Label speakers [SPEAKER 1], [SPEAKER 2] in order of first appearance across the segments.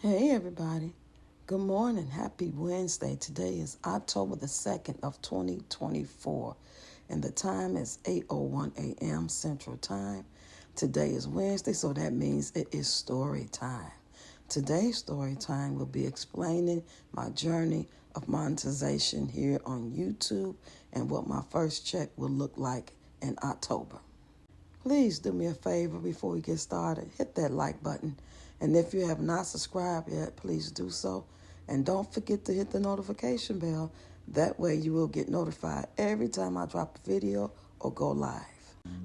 [SPEAKER 1] Hey everybody, good morning, happy Wednesday. Today is October the 2nd of 2024 and the time is 8:01 a.m. Central Time. Today is Wednesday, so that means it is story time. Today's story time will be explaining my journey of monetization here on YouTube and what my first check will look like in October. Please do me a favor before we get started. Hit that like button. And if you have not subscribed yet, please do so. And don't forget to hit the notification bell. That way you will get notified every time I drop a video or go live.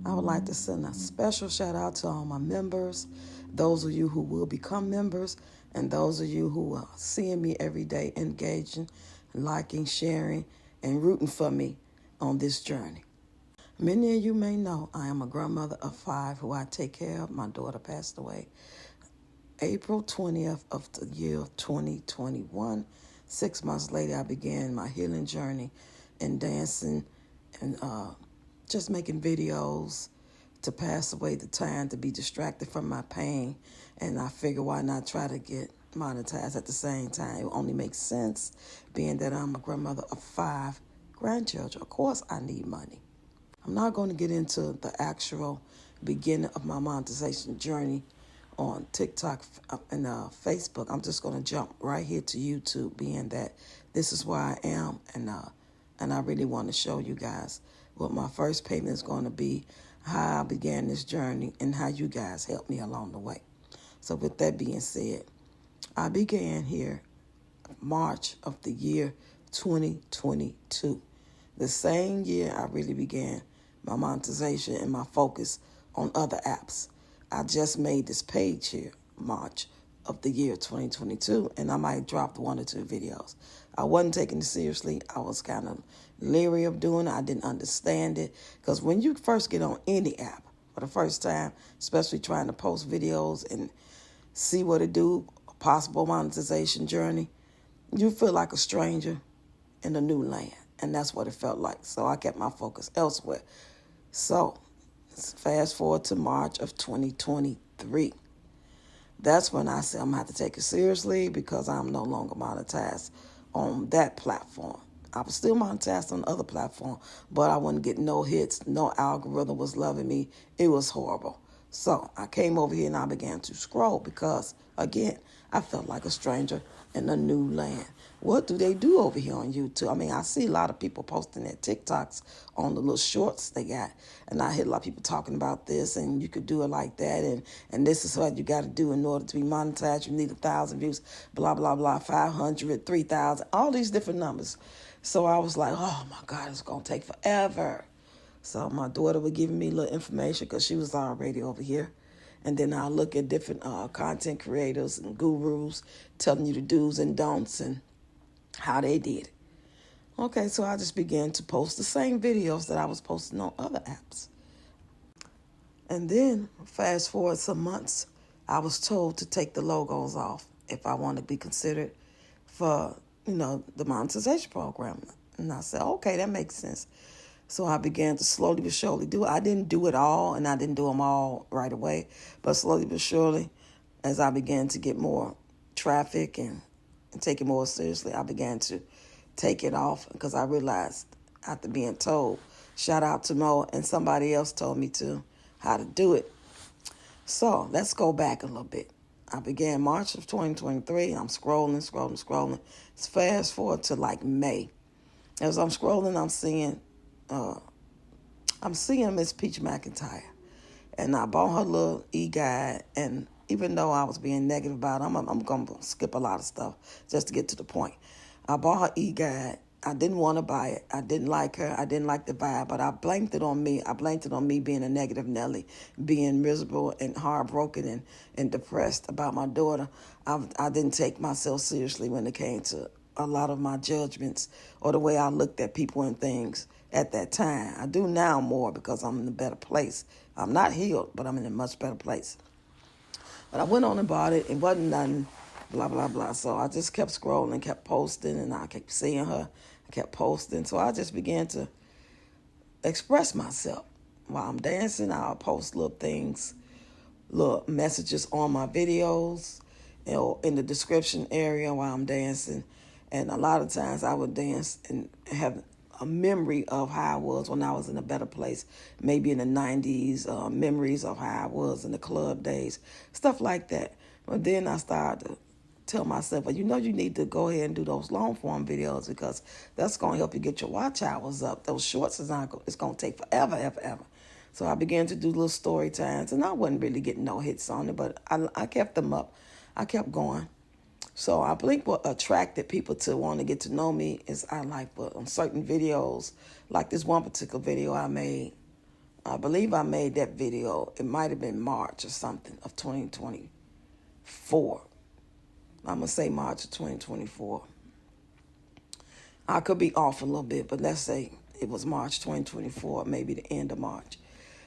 [SPEAKER 1] I would like to send a special shout out to all my members, those of you who will become members, and those of you who are seeing me every day, engaging, liking, sharing, and rooting for me on this journey. Many of you may know I am a grandmother of 5 who I take care of. My daughter passed away April 20th of the year 2021. 6 months later, I began my healing journey in dancing and just making videos to pass away the time, to be distracted from my pain. And I figured, why not try to get monetized at the same time? It only makes sense, being that I'm a grandmother of 5 grandchildren. Of course, I need money. I'm not going to get into the actual beginning of my monetization journey on TikTok and Facebook. I'm just going to jump right here to YouTube, being that this is where I am, and I really want to show you guys what my first payment is going to be, how I began this journey, and how you guys helped me along the way. So with that being said, I began here March of the year 2022. The same year I really began my monetization and my focus on other apps. I just made this page here, March of the year 2022, and I might drop 1 or 2 videos. I wasn't taking it seriously. I was kind of leery of doing it. I didn't understand it, because when you first get on any app for the first time, especially trying to post videos and see what it do, a possible monetization journey, you feel like a stranger in a new land. And that's what it felt like. So I kept my focus elsewhere. So fast forward to March of 2023. That's when I said I'm going to have to take it seriously, because I'm no longer monetized on that platform. I was still monetized on the other platform, but I wouldn't get no hits. No algorithm was loving me. It was horrible. So I came over here and I began to scroll because, again, I felt like a stranger in a new land. What do they do over here on YouTube? I mean, I see a lot of people posting their TikToks on the little shorts they got. And I hear a lot of people talking about this, and you could do it like that. And this is what you got to do in order to be monetized. You need 1,000 views, blah, blah, blah, 500, 3,000, all these different numbers. So I was like, oh, my God, it's going to take forever. So my daughter was giving me a little information because she was already over here. And then I'll look at different content creators and gurus telling you the do's and don'ts and how they did it. Okay, so I just began to post the same videos that I was posting on other apps. And then, fast forward some months, I was told to take the logos off if I want to be considered for, the monetization program. And I said, okay, that makes sense. So I began to slowly but surely do it. I didn't do it all, and I didn't do them all right away. But slowly but surely, as I began to get more traffic and take it more seriously, I began to take it off, because I realized, after being told, shout out to Mo, and somebody else told me how to do it. So let's go back a little bit. I began March of 2023. I'm scrolling. It's fast forward to like May. As I'm scrolling, I'm seeing Miss Peach McIntyre, and I bought her little e-guide. And even though I was being negative about it, I'm going to skip a lot of stuff just to get to the point. I bought her e-guide. I didn't want to buy it. I didn't like her. I didn't like the vibe, but I blamed it on me. I blamed it on me being a negative Nelly, being miserable and heartbroken and depressed about my daughter. I didn't take myself seriously when it came to a lot of my judgments or the way I looked at people and things at that time. I do now more, because I'm in a better place. I'm not healed, but I'm in a much better place. But I went on and bought it. It wasn't nothing, blah, blah, blah. So I just kept scrolling, kept posting, and I kept seeing her. I kept posting. So I just began to express myself. While I'm dancing, I'll post little things, little messages on my videos. in the description area while I'm dancing. And a lot of times I would dance and have a memory of how I was when I was in a better place, maybe in the 90s, memories of how I was in the club days, stuff like that. But then I started to tell myself, well, you need to go ahead and do those long form videos because that's going to help you get your watch hours up. Those shorts it's going to take forever, ever, ever. So I began to do little story times, and I wasn't really getting no hits on it, but I kept them up. I kept going. So I think what attracted people to want to get to know me is I like on certain videos, like this one particular video I made. I believe I made that video. It might have been March or something of 2024. I'm going to say March of 2024. I could be off a little bit, but let's say it was March 2024, maybe the end of March.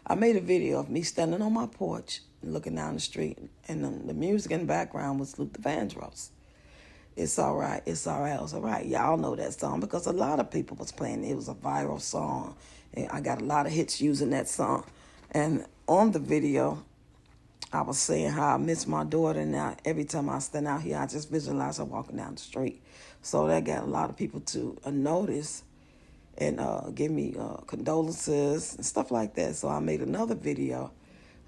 [SPEAKER 1] I made a video of me standing on my porch looking down the street, and the music in the background was Luther Vandross. It's all right, it's all right, it's all right. Y'all know that song because a lot of people was playing it. It was a viral song, and I got a lot of hits using that song. And on the video, I was saying how I miss my daughter. Now, every time I stand out here, I just visualize her walking down the street. So that got a lot of people to notice and give me condolences and stuff like that. So I made another video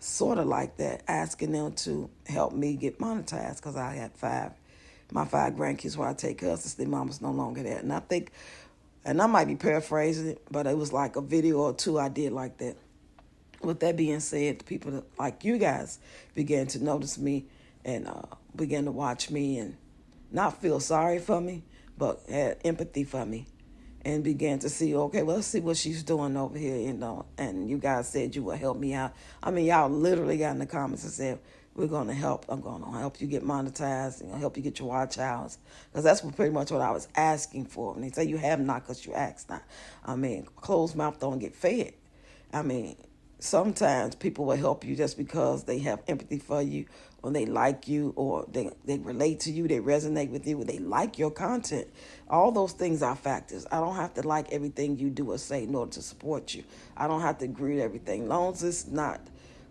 [SPEAKER 1] sort of like that, asking them to help me get monetized because I had my five grandkids where I take care of since their mama's no longer there. And I think, and I might be paraphrasing it, but it was like a video or two I did like that. With that being said, the people that, like you guys began to notice me and began to watch me and not feel sorry for me, but had empathy for me and began to see, okay, well, let's see what she's doing over here, and you guys said you would help me out. I mean, y'all literally got in the comments and said, we're going to help. I'm going to help you get monetized and help you get your watch hours. Because that's pretty much what I was asking for. And they say you have not because you asked not. I mean, closed mouth don't get fed. I mean, sometimes people will help you just because they have empathy for you or they like you or they relate to you, they resonate with you, or they like your content. All those things are factors. I don't have to like everything you do or say in order to support you. I don't have to agree with everything. As long as it's not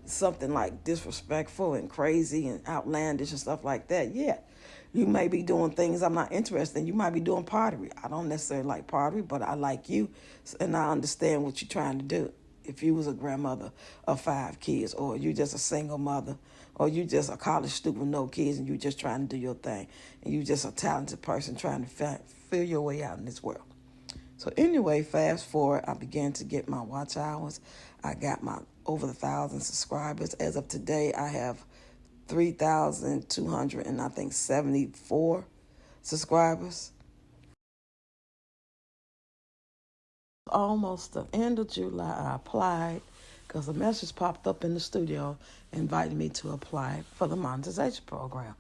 [SPEAKER 1] something like disrespectful and crazy and outlandish and stuff like that, yeah. You may be doing things I'm not interested in. You might be doing pottery. I don't necessarily like pottery, but I like you, and I understand what you're trying to do. If you was a grandmother of 5 kids, or you just a single mother, or you just a college student with no kids, and you just trying to do your thing, and you just a talented person trying to feel your way out in this world. So anyway, fast forward, I began to get my watch hours. I got my over 1,000 subscribers. As of today, I have 3,200 and I think 74 subscribers. Almost the end of July, I applied because a message popped up in the studio inviting me to apply for the monetization program.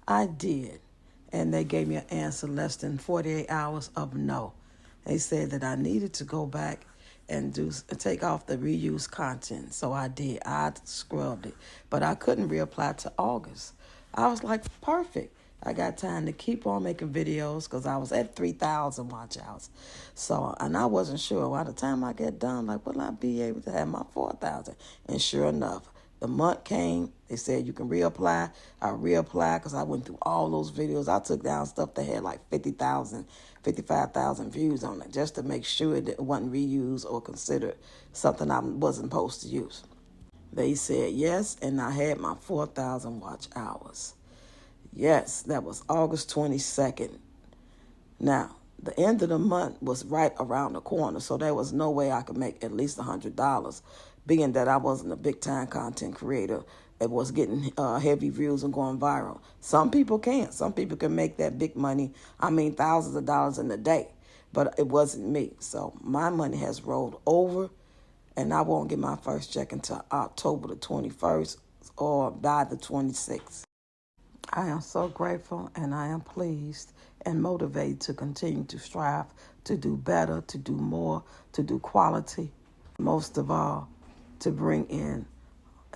[SPEAKER 1] I did, and they gave me an answer less than 48 hours of no. They said that I needed to go back and take off the reused content. So I did. I scrubbed it. But I couldn't reapply to August. I was like, perfect. I got time to keep on making videos because I was at 3,000 watch hours. So, and I wasn't sure by the time I get done, like, will I be able to have my 4,000? And sure enough, the month came. They said you can reapply. I reapplied because I went through all those videos. I took down stuff that had like 50,000, 55,000 views on it just to make sure that it wasn't reused or considered something I wasn't supposed to use. They said yes, and I had my 4,000 watch hours. Yes, that was August 22nd. Now, the end of the month was right around the corner, so there was no way I could make at least $100, being that I wasn't a big-time content creator. It was getting heavy views and going viral. Some people can't. Some people can make that big money, thousands of dollars in a day, but it wasn't me. So my money has rolled over, and I won't get my first check until October the 21st or by the 26th. I am so grateful and I am pleased and motivated to continue to strive to do better, to do more, to do quality. Most of all, to bring in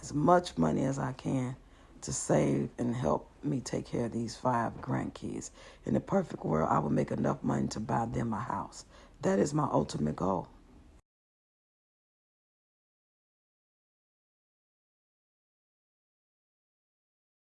[SPEAKER 1] as much money as I can to save and help me take care of these 5 grandkids. In the perfect world, I would make enough money to buy them a house. That is my ultimate goal.